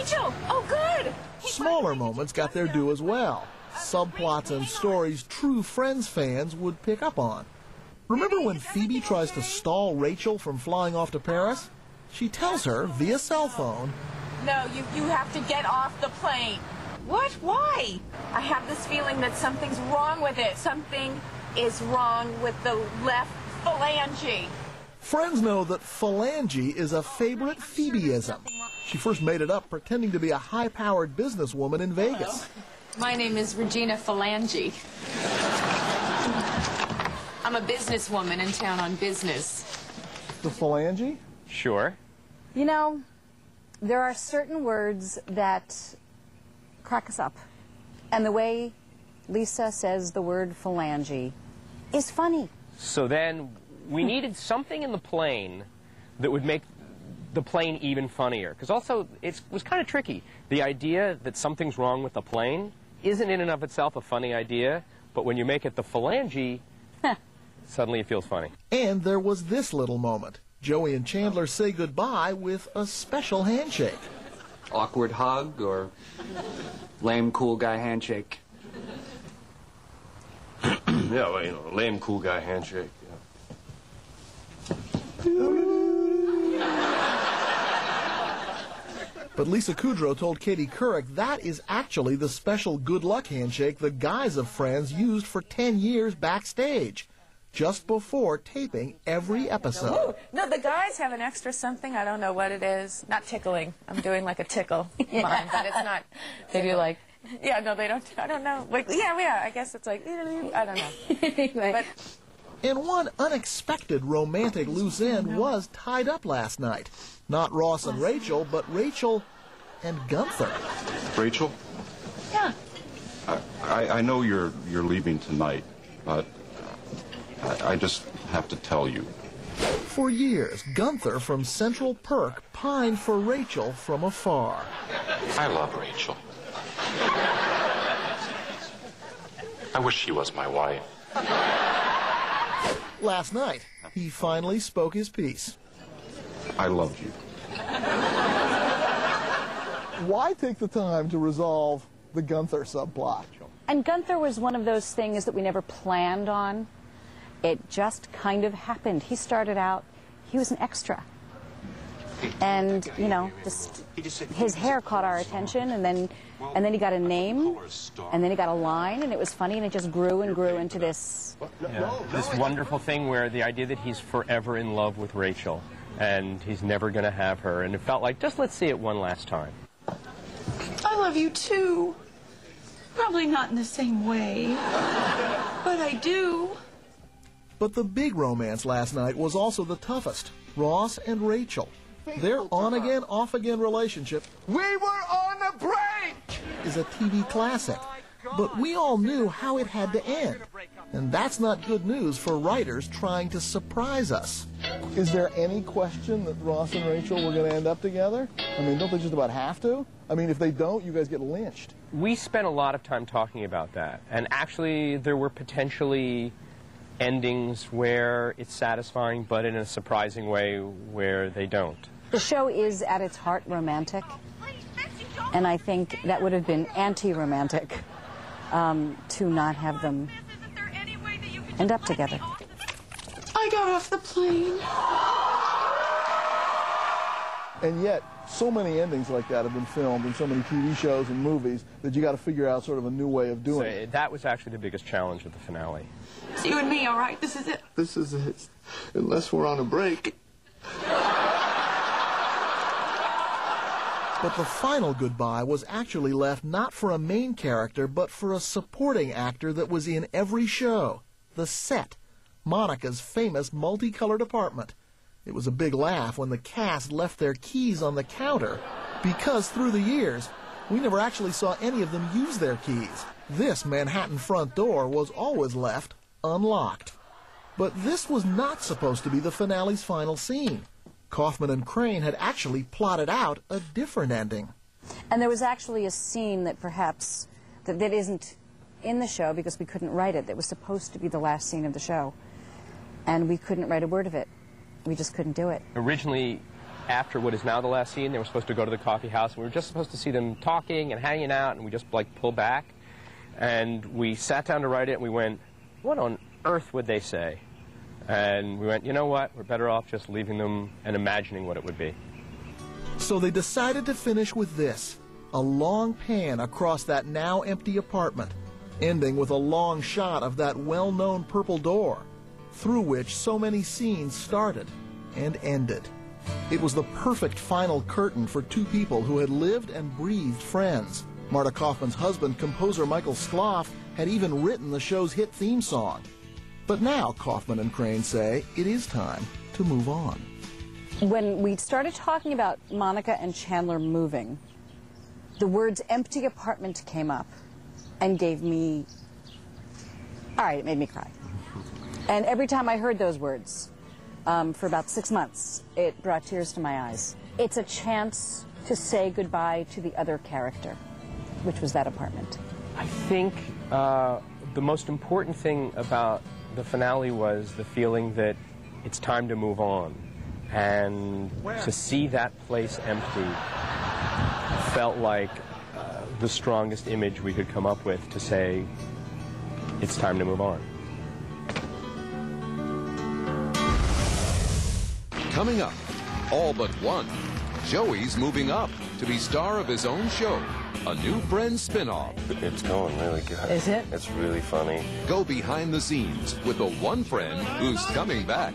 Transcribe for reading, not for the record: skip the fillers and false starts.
Rachel! Oh, good! Smaller moments got their due as well. Subplots and stories true Friends fans would pick up on. Remember when Phoebe tries to stall Rachel from flying off to Paris? She tells her via cell phone, "No, you have to get off the plane." "What? Why?" "I have this feeling that something's wrong with it. Something is wrong with the left phalange." Friends know that phalange is a favorite Phoebeism. She first made it up pretending to be a high-powered businesswoman in Vegas. My name is Regina Phalange. I'm a businesswoman in town on business. The phalange? Sure. You know, there are certain words that crack us up. And the way Lisa says the word phalange is funny. So then we needed something in the plane that would make the plane even funnier. Because also, it was kind of tricky. The idea that something's wrong with the plane isn't in and of itself a funny idea, but when you make it the phalange, suddenly it feels funny. And there was this little moment. Joey and Chandler say goodbye with a special handshake. Awkward hug or lame cool guy handshake? Yeah, well, you know, lame cool guy handshake. But Lisa Kudrow told Katie Couric that is actually the special good luck handshake the guys of Friends used for 10 years backstage, just before taping every episode. No, the guys have an extra something. I don't know what it is. Not tickling. I'm doing like a tickle. Mine, but it's not. They do like... Yeah, no, they don't. I don't know. Like, yeah, I guess it's like, I don't know. Anyway. But, And one unexpected romantic loose end was tied up last night. Not Ross and Rachel, but Rachel and Gunther. Rachel? Yeah. I know you're leaving tonight, but I just have to tell you. For years, Gunther from Central Perk pined for Rachel from afar. I love Rachel. I wish she was my wife. Last night, he finally spoke his piece. I loved you. Why take the time to resolve the Gunther subplot? And Gunther was one of those things that we never planned on. It just kind of happened. He started out, he was an extra. And, you know, his hair caught our attention, and then he got a name, and then he got a line, and it was funny, and it just grew and grew into this... Yeah, this wonderful thing where the idea that he's forever in love with Rachel, and he's never going to have her, and it felt like, just let's see it one last time. I love you too. Probably not in the same way, but I do. But the big romance last night was also the toughest. Ross and Rachel. Their on-again, off-again relationship, We were on a break! is a TV classic. But we all knew how it had to end. And that's not good news for writers trying to surprise us. Is there any question that Ross and Rachel were going to end up together? I mean, don't they just about have to? I mean, if they don't, you guys get lynched. We spent a lot of time talking about that. And actually, there were potentially endings where it's satisfying, but in a surprising way where they don't. The show is, at its heart, romantic. And I think that would have been anti-romantic to not have them end up together. I got off the plane. And yet, so many endings like that have been filmed in so many TV shows and movies that you got to figure out sort of a new way of doing it. That was actually the biggest challenge of the finale. It's you and me, all right? This is it. This is it. Unless we're on a break. But the final goodbye was actually left not for a main character, but for a supporting actor that was in every show. The set. Monica's famous multicolored apartment. It was a big laugh when the cast left their keys on the counter, because through the years, we never actually saw any of them use their keys. This Manhattan front door was always left unlocked. But this was not supposed to be the finale's final scene. Kaufman and Crane had actually plotted out a different ending. And there was actually a scene that perhaps, that isn't in the show because we couldn't write it. That was supposed to be the last scene of the show. And we couldn't write a word of it. We just couldn't do it. Originally, after what is now the last scene. They were supposed to go to the coffee house, and we were just supposed to see them talking and hanging out, and we just, like, pull back. And we sat down to write it, and we went, what on earth would they say? And we went, you know what, we're better off just leaving them and imagining what it would be. So they decided to finish with this, a long pan across that now empty apartment, ending with a long shot of that well-known purple door, through which so many scenes started and ended. It was the perfect final curtain for two people who had lived and breathed friends. Marta Kaufman's husband, composer Michael Skloff, had even written the show's hit theme song. But now, Kaufman and Crane say, it is time to move on. When we started talking about Monica and Chandler moving, the words empty apartment came up and gave me, all right, it made me cry. And every time I heard those words, for about 6 months, it brought tears to my eyes. It's a chance to say goodbye to the other character, which was that apartment. I think the most important thing about the finale was the feeling that it's time to move on. And to see that place empty felt like the strongest image we could come up with to say it's time to move on. Coming up, all but one. Joey's moving up to be star of his own show, a new Friends spin-off. It's going really good. Is it? It's really funny. Go behind the scenes with the one friend who's coming back.